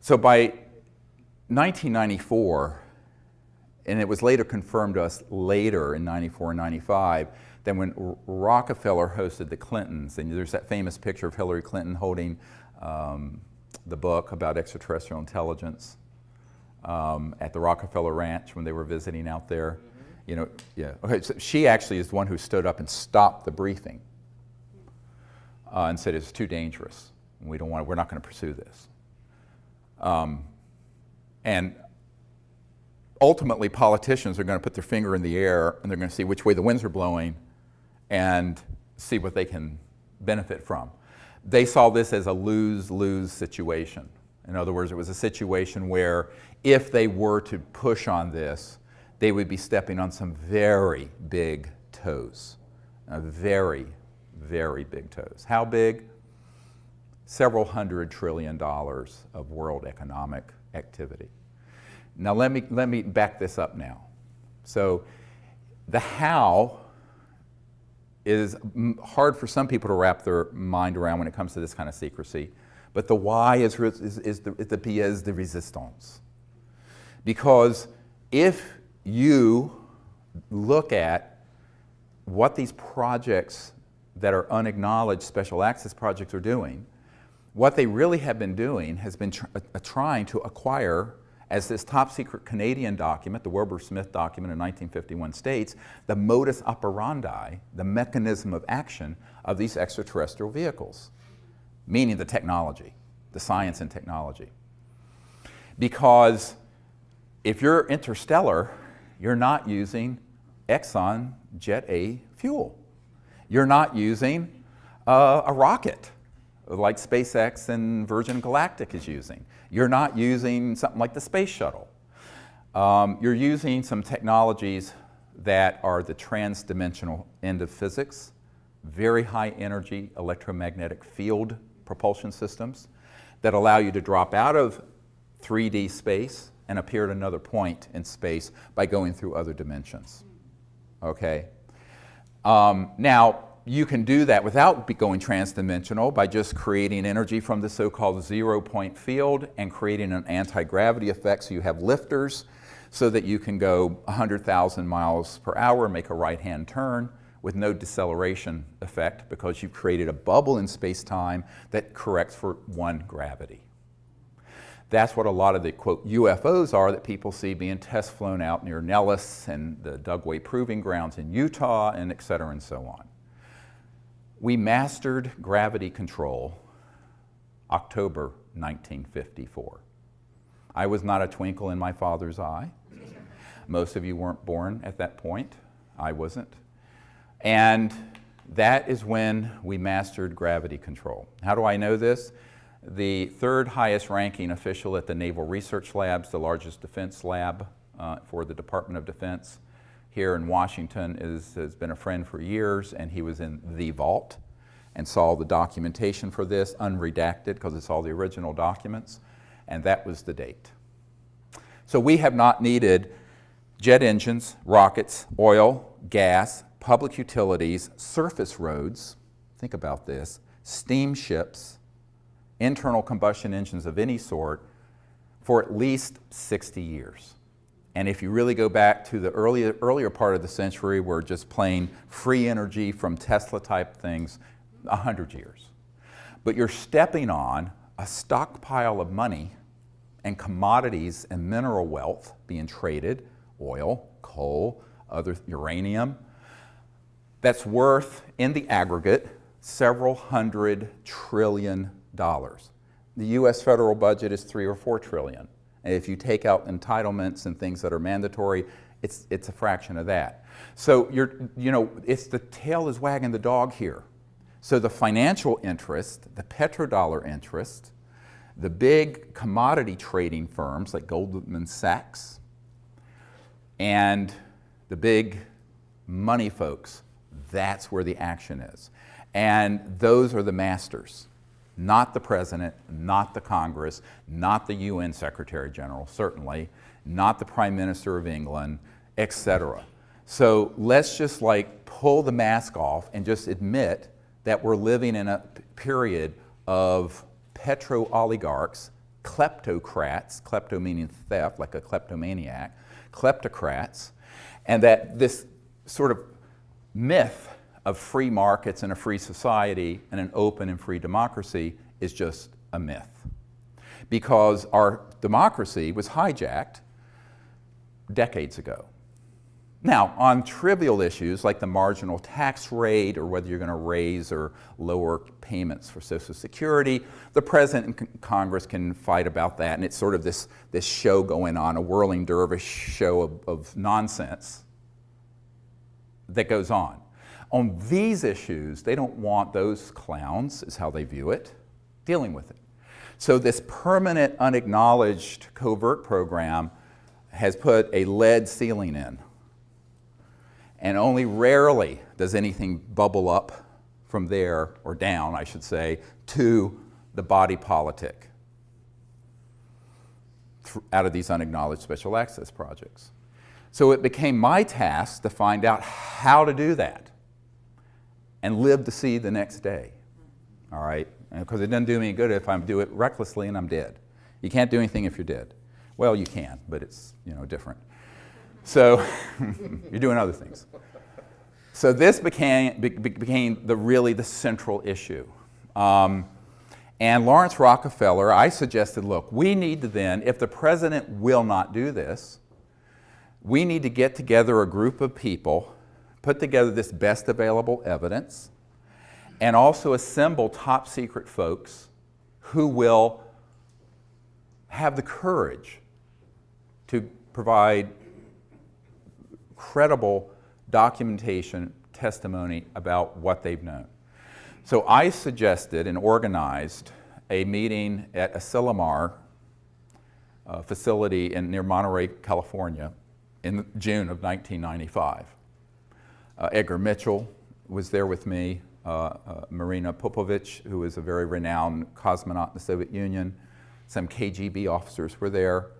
So by 1994, and it was later confirmed to us later in 94 and 95, then when Rockefeller hosted the Clintons, and there's that famous picture of Hillary Clinton holding the book about extraterrestrial intelligence at the Rockefeller Ranch when they were visiting out there. Mm-hmm. You know, yeah. Okay, so she actually is the one who stood up and stopped the briefing and said it's too dangerous. We're not going to pursue this. And ultimately, politicians are going to put their finger in the air and they're going to see which way the winds are blowing and see what they can benefit from. They saw this as a lose-lose situation. In other words, it was a situation where if they were to push on this, they would be stepping on some very big toes. Very, very big toes. How big? Several $100 trillion of world economic activity. Now let me back this up now. So the how is hard for some people to wrap their mind around when it comes to this kind of secrecy, but the why is the pièce de résistance. Because if you look at what these projects that are unacknowledged special access projects are doing, what they really have been doing has been trying to acquire, as this top secret Canadian document, the Wilbur-Smith document in 1951 states, the modus operandi, the mechanism of action of these extraterrestrial vehicles, meaning the technology, the science and technology. Because if you're interstellar, you're not using Exxon Jet A fuel. You're not using a rocket like SpaceX and Virgin Galactic is using. You're not using something like the space shuttle. You're using some technologies that are the trans-dimensional end of physics, very high energy electromagnetic field propulsion systems that allow you to drop out of 3D space and appear at another point in space by going through other dimensions. Okay? Now, you can do that without going trans-dimensional by just creating energy from the so-called zero-point field and creating an anti-gravity effect, so you have lifters so that you can go 100,000 miles per hour, make a right-hand turn with no deceleration effect because you've created a bubble in space-time that corrects for one gravity. That's what a lot of the, quote, UFOs are that people see being test flown out near Nellis and the Dugway Proving Grounds in Utah, and et cetera and so on. We mastered gravity control October 1954. I was not a twinkle in my father's eye. Most of you weren't born at that point. I wasn't. And that is when we mastered gravity control. How do I know this? The third highest ranking official at the Naval Research Labs, the largest defense lab for the Department of Defense here in Washington, has been a friend for years, and he was in the vault and saw the documentation for this, unredacted, because it's all the original documents, and that was the date. So we have not needed jet engines, rockets, oil, gas, public utilities, surface roads, think about this, steamships, internal combustion engines of any sort, for at least 60 years. And if you really go back to the earlier part of the century, where just plain free energy from Tesla-type things, 100 years. But you're stepping on a stockpile of money and commodities and mineral wealth being traded, oil, coal, other uranium, that's worth, in the aggregate, several $100 trillion. The U.S. federal budget is $3 or $4 trillion. And if you take out entitlements and things that are mandatory, it's a fraction of that. So it's the tail is wagging the dog here. So the financial interest, the petrodollar interest, the big commodity trading firms like Goldman Sachs, and the big money folks, that's where the action is. And those are the masters. Not the president, not the Congress, not the UN Secretary General, certainly, not the Prime Minister of England, etc. So let's just pull the mask off and just admit that we're living in a period of petro-oligarchs kleptocrats, klepto meaning theft, like a kleptomaniac, kleptocrats, and that this sort of myth of free markets and a free society and an open and free democracy is just a myth. Because our democracy was hijacked decades ago. Now, on trivial issues like the marginal tax rate or whether you're going to raise or lower payments for Social Security, the President and Congress can fight about that, and it's sort of this show going on, a whirling dervish show of nonsense that goes on. On these issues, they don't want those clowns, is how they view it, dealing with it. So this permanent, unacknowledged covert program has put a lead ceiling in. And only rarely does anything bubble up from there, or down, I should say, to the body politic out of these unacknowledged special access projects. So it became my task to find out how to do that and live to see the next day, all right? Because it doesn't do me any good if I do it recklessly and I'm dead. You can't do anything if you're dead. Well, you can, but it's, different. So you're doing other things. So this became really the central issue. And Lawrence Rockefeller, I suggested, look, we need to then, if the president will not do this, we need to get together a group of people, put together this best available evidence, and also assemble top secret folks who will have the courage to provide credible documentation, testimony about what they've known. So I suggested and organized a meeting at a Asilomar facility near Monterey, California, in June of 1995. Edgar Mitchell was there with me, Marina Popovich, who was a very renowned cosmonaut in the Soviet Union, some KGB officers were there,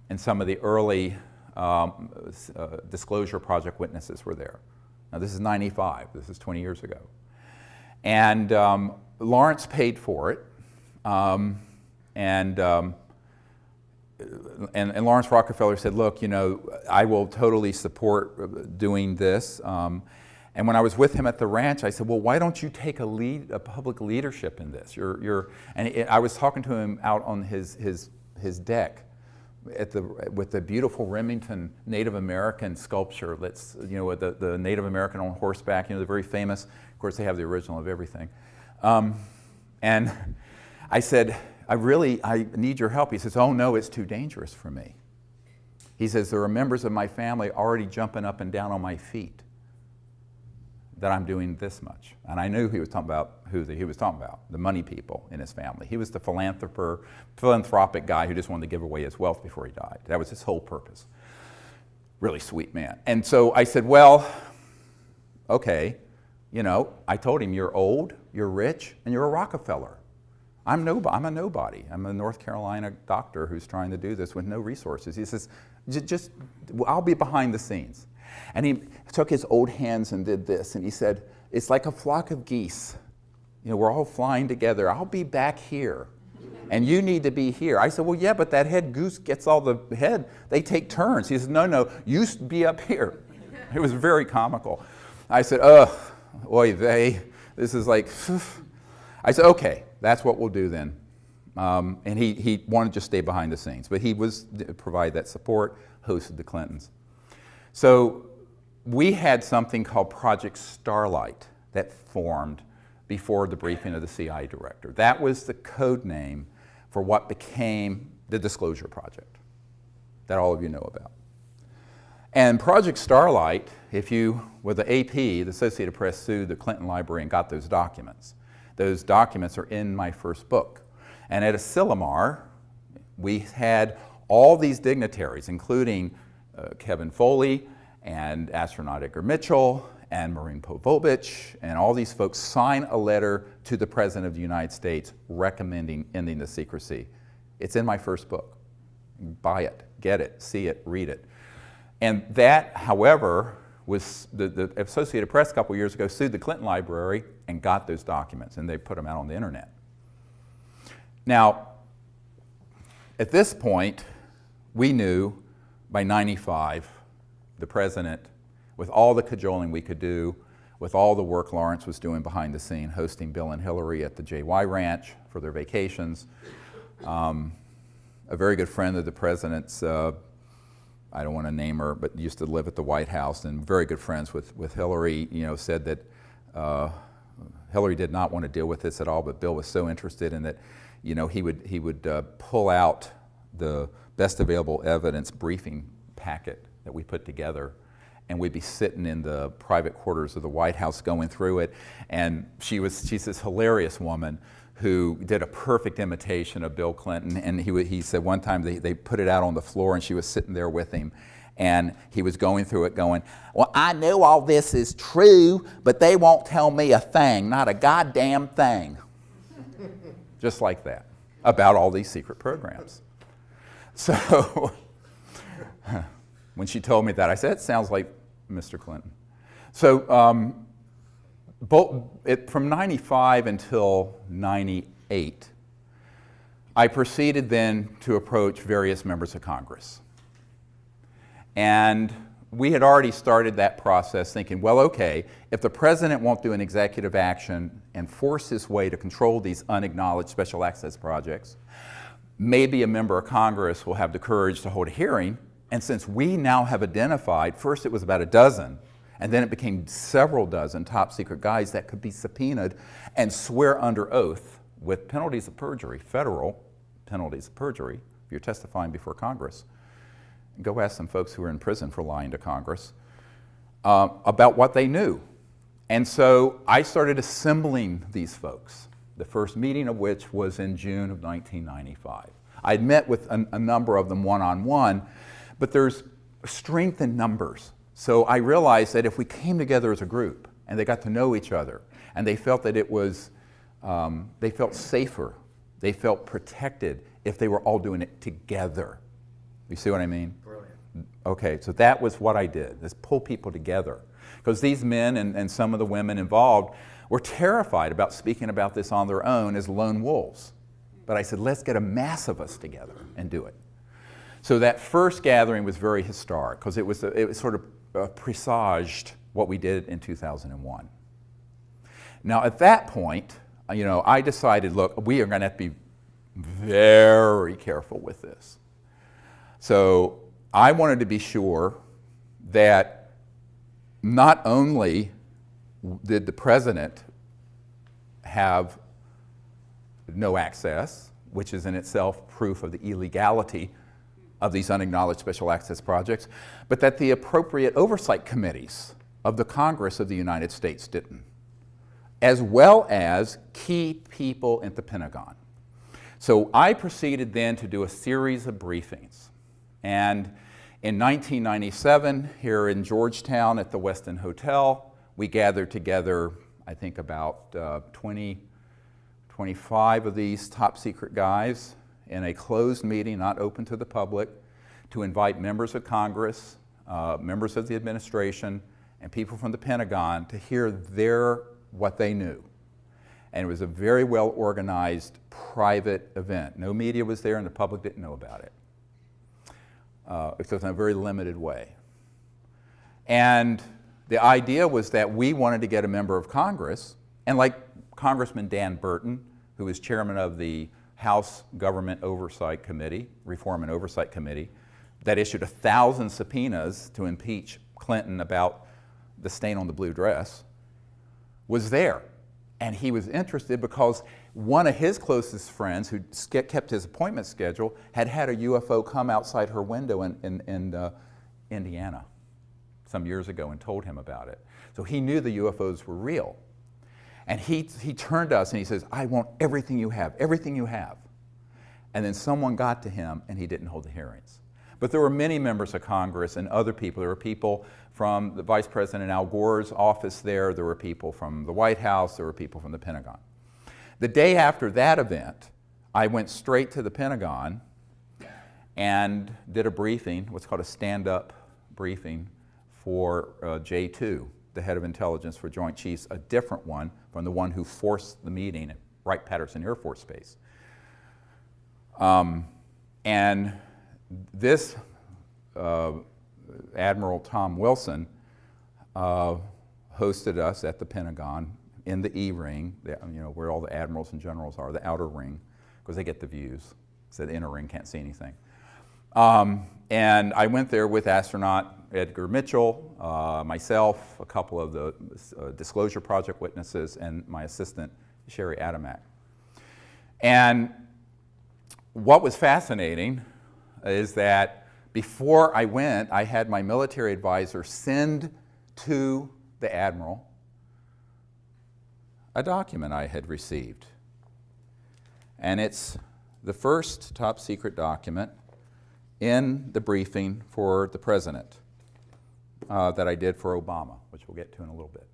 and some of the early Disclosure Project witnesses were there. Now this is 95, this is 20 years ago. And Lawrence paid for it, and Lawrence Rockefeller said, look, I will totally support doing this. And when I was with him at the ranch, I said, well, why don't you take a public leadership in this? I was talking to him out on his deck with the beautiful Remington Native American sculpture that's, with the Native American on horseback, the very famous. Of course, they have the original of everything. And I said, I need your help. He says, oh no, it's too dangerous for me. He says, there are members of my family already jumping up and down on my feet that I'm doing this much. And I knew he was talking about he was talking about, the money people in his family. He was the philanthropic guy who just wanted to give away his wealth before he died. That was his whole purpose. Really sweet man. And so I said, well, okay, I told him, you're old, you're rich, and you're a Rockefeller. I'm a nobody. I'm a North Carolina doctor who's trying to do this with no resources. He says, I'll be behind the scenes. And he took his old hands and did this, and he said, it's like a flock of geese. We're all flying together. I'll be back here, and you need to be here. I said, well, yeah, but that head goose gets all the head. They take turns. He said, no, you be up here. It was very comical. I said, oy vey, this is like, I said, okay, that's what we'll do then. And he wanted to just stay behind the scenes, but he was provide that support, hosted the Clintons. So we had something called Project Starlight that formed before the briefing of the CIA director. That was the code name for what became the Disclosure Project that all of you know about. And Project Starlight, with the AP, the Associated Press sued the Clinton Library and got those documents. Those documents are in my first book. And at Asilomar, we had all these dignitaries, including Kevin Foley and astronaut Edgar Mitchell and Marina Popovich, and all these folks sign a letter to the President of the United States recommending ending the secrecy. It's in my first book. Buy it, get it, see it, read it. And that, however, was the Associated Press a couple years ago sued the Clinton Library and got those documents, and they put them out on the internet. Now, at this point, we knew by 95, the president, with all the cajoling we could do, with all the work Lawrence was doing behind the scene, hosting Bill and Hillary at the JY Ranch for their vacations. A very good friend of the president's, I don't want to name her, but used to live at the White House and very good friends with Hillary, said that Hillary did not want to deal with this at all, but Bill was so interested in that, he would pull out the best available evidence briefing packet that we put together, and we'd be sitting in the private quarters of the White House going through it. And she's this hilarious woman who did a perfect imitation of Bill Clinton. And he said one time they put it out on the floor and she was sitting there with him. And he was going through it going, well, I know all this is true, but they won't tell me a thing, not a goddamn thing. Just like that, about all these secret programs. So when she told me that, I said, it sounds like Mr. Clinton. So from 95 until 98, I proceeded then to approach various members of Congress. And we had already started that process thinking, well, okay, if the president won't do an executive action and force his way to control these unacknowledged special access projects, maybe a member of Congress will have the courage to hold a hearing. And since we now have identified, first it was about a dozen, and then it became several dozen top secret guys that could be subpoenaed and swear under oath with penalties of perjury, federal penalties of perjury, if you're testifying before Congress. Go ask some folks who are in prison for lying to Congress about what they knew. And so I started assembling these folks, the first meeting of which was in June of 1995. I'd met with a number of them one-on-one, but there's strength in numbers. So I realized that if we came together as a group and they got to know each other and they felt that it was, they felt safer, they felt protected if they were all doing it together. You see what I mean? Brilliant. Okay, so that was what I did, is pull people together. Because these men and some of the women involved were terrified about speaking about this on their own as lone wolves. But I said, let's get a mass of us together and do it. So that first gathering was very historic because it was sort of presaged what we did in 2001. Now at that point, I decided, look, we are going to have to be very careful with this. So I wanted to be sure that not only did the president have no access, which is in itself proof of the illegality of these unacknowledged special access projects, but that the appropriate oversight committees of the Congress of the United States didn't, as well as key people at the Pentagon. So I proceeded then to do a series of briefings. And in 1997, here in Georgetown at the Westin Hotel, we gathered together, I think about 25 of these top secret guys in a closed meeting, not open to the public, to invite members of Congress, members of the administration, and people from the Pentagon to hear what they knew. And it was a very well organized private event. No media was there and the public didn't know about it. Except in a very limited way. And the idea was that we wanted to get a member of Congress, and like Congressman Dan Burton, who is chairman of the House Government Oversight Committee, Reform and Oversight Committee, that issued 1,000 subpoenas to impeach Clinton about the stain on the blue dress, was there. And he was interested because one of his closest friends, who kept his appointment schedule, had had a UFO come outside her window in Indiana some years ago and told him about it. So he knew the UFOs were real. And he turned to us and he says, I want everything you have, everything you have. And then someone got to him and he didn't hold the hearings. But there were many members of Congress and other people. There were people from the Vice President Al Gore's office there. There were people from the White House. There were people from the Pentagon. The day after that event, I went straight to the Pentagon and did a briefing, what's called a stand-up briefing for J2, the head of intelligence for Joint Chiefs, a different one from the one who forced the meeting at Wright-Patterson Air Force Base. And this Admiral Tom Wilson hosted us at the Pentagon in the E-ring, where all the admirals and generals are, the outer ring, because they get the views. So the inner ring can't see anything. And I went there with astronaut Edgar Mitchell, myself, a couple of the Disclosure Project witnesses, and my assistant, Sherry Adamak. And what was fascinating is that before I went, I had my military advisor send to the Admiral a document I had received. And it's the first top secret document in the briefing for the President that I did for Obama, which we'll get to in a little bit.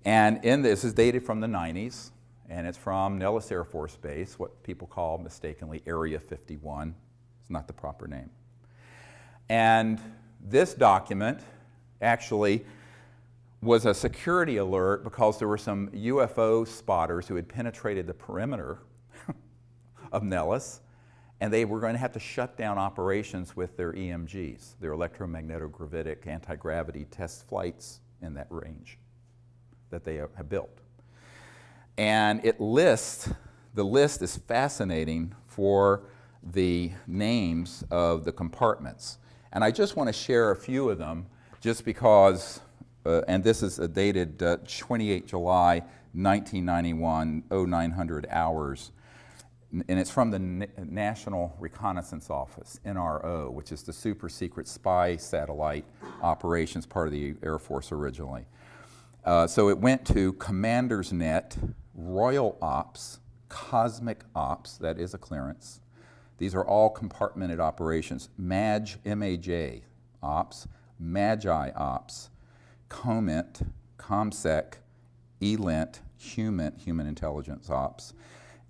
And this is dated from the 90s, and it's from Nellis Air Force Base, what people call mistakenly Area 51. It's not the proper name. And this document actually was a security alert because there were some UFO spotters who had penetrated the perimeter of Nellis, and they were going to have to shut down operations with their EMGs, their electromagnetic anti-gravity test flights in that range that they have built. And the list is fascinating for the names of the compartments. And I just want to share a few of them just because, and this is dated 28 July 1991, 0900 hours. And it's from the National Reconnaissance Office, NRO, which is the super secret spy satellite operations part of the Air Force originally. So it went to Commander's Net, Royal Ops, Cosmic Ops, that is a clearance. These are all compartmented operations. MAJ, M-A-J, Ops, Magi Ops, COMINT, COMSEC, ELINT, HUMINT, Human Intelligence Ops,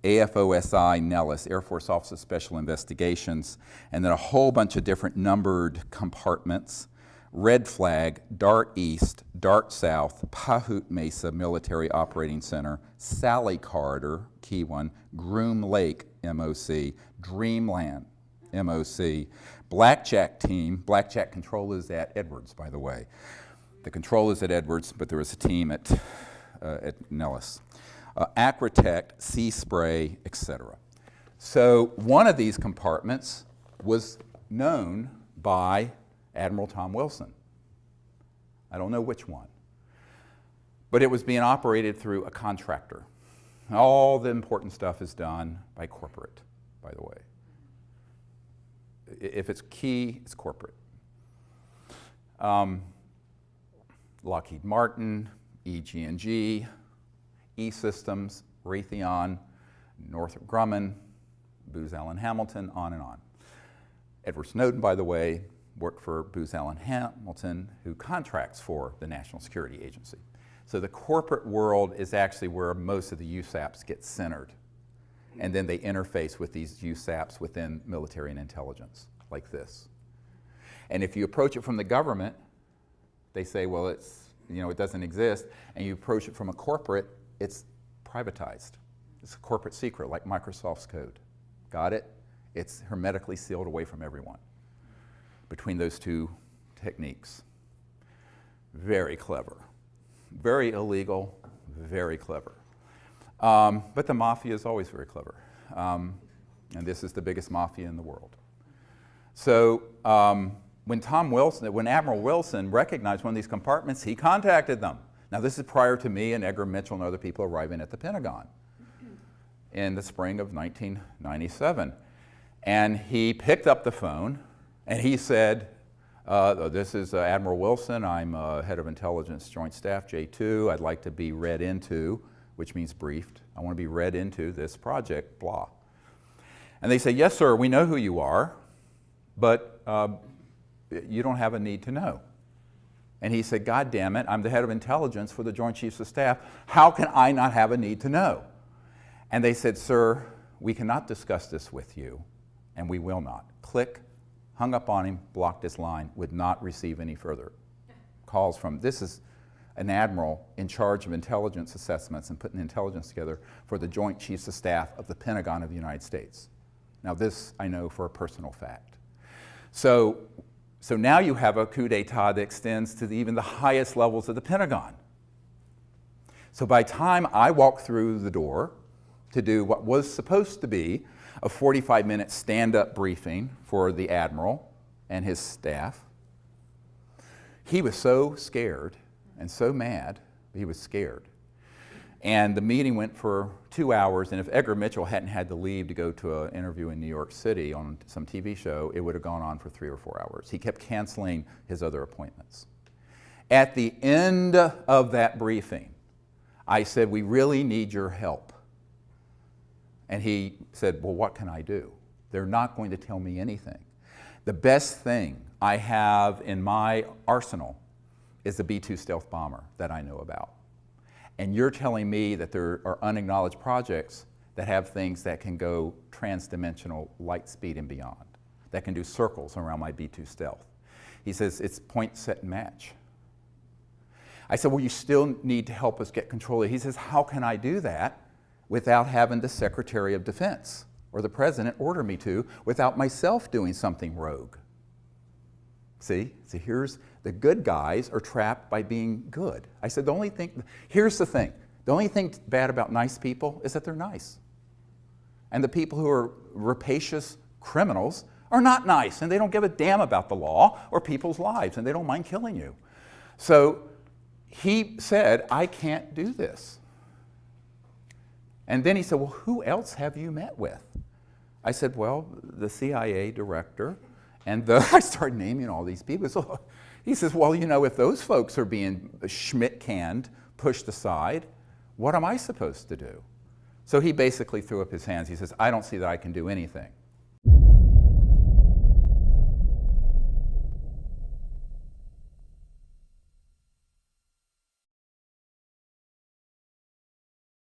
AFOSI, Nellis, Air Force Office of Special Investigations, and then a whole bunch of different numbered compartments. Red Flag, Dart East, Dart South, Pahut Mesa Military Operating Center, Sally Corridor, key one, Groom Lake, MOC, Dreamland, MOC, Blackjack Team. Blackjack control is at Edwards, by the way. The control is at Edwards, but there was a team at Nellis. Acrotect, Sea Spray, etc. So one of these compartments was known by Admiral Tom Wilson. I don't know which one. But it was being operated through a contractor. All the important stuff is done by corporate, by the way. If it's key, it's corporate. Lockheed Martin, EG&G, E-Systems, Raytheon, Northrop Grumman, Booz Allen Hamilton, on and on. Edward Snowden, by the way, worked for Booz Allen Hamilton, who contracts for the National Security Agency. So the corporate world is actually where most of the USAPs get centered. And then they interface with these USAPs within military and intelligence, like this. And if you approach it from the government, they say, well, it doesn't exist. And you approach it from a corporate, it's privatized. It's a corporate secret, like Microsoft's code. Got it? It's hermetically sealed away from everyone between those two techniques. Very clever. Very illegal, very clever. But the mafia is always very clever. And this is the biggest mafia in the world. So when Admiral Wilson recognized one of these compartments, he contacted them. Now this is prior to me and Edgar Mitchell and other people arriving at the Pentagon in the spring of 1997. And he picked up the phone and he said, this is Admiral Wilson. I'm head of intelligence joint staff, J2. I'd like to be read into, which means briefed. I want to be read into this project, blah. And they say, yes, sir, we know who you are, but you don't have a need to know. And he said, God damn it, I'm the head of intelligence for the Joint Chiefs of Staff. How can I not have a need to know? And they said, sir, we cannot discuss this with you, and we will not. Click, hung up on him, blocked his line, would not receive any further calls from. This is an admiral in charge of intelligence assessments and putting intelligence together for the Joint Chiefs of Staff of the Pentagon of the United States. Now this I know for a personal fact. So now you have a coup d'etat that extends to even the highest levels of the Pentagon. So by the time I walked through the door to do what was supposed to be a 45-minute stand-up briefing for the admiral and his staff, he was so scared and so mad, he was scared. And the meeting went for 2 hours, and if Edgar Mitchell hadn't had to leave to go to an interview in New York City on some TV show, it would have gone on for 3 or 4 hours. He kept canceling his other appointments. At the end of that briefing, I said, we really need your help. And he said, well, what can I do? They're not going to tell me anything. The best thing I have in my arsenal is the B-2 stealth bomber that I know about. And you're telling me that there are unacknowledged projects that have things that can go transdimensional light speed and beyond, that can do circles around my B-2 stealth. He says, it's point, set, and match. I said, well, you still need to help us get control of it. He says, how can I do that without having the Secretary of Defense or the President order me to, without myself doing something rogue? See, here's the good guys are trapped by being good. I said, here's the thing. The only thing bad about nice people is that they're nice. And the people who are rapacious criminals are not nice, and they don't give a damn about the law or people's lives, and they don't mind killing you. So he said, I can't do this. And then he said, well, who else have you met with? I said, well, the CIA director. And I started naming all these people. So he says, well, you know, if those folks are being Schmidt-canned, pushed aside, what am I supposed to do? So he basically threw up his hands. He says, I don't see that I can do anything.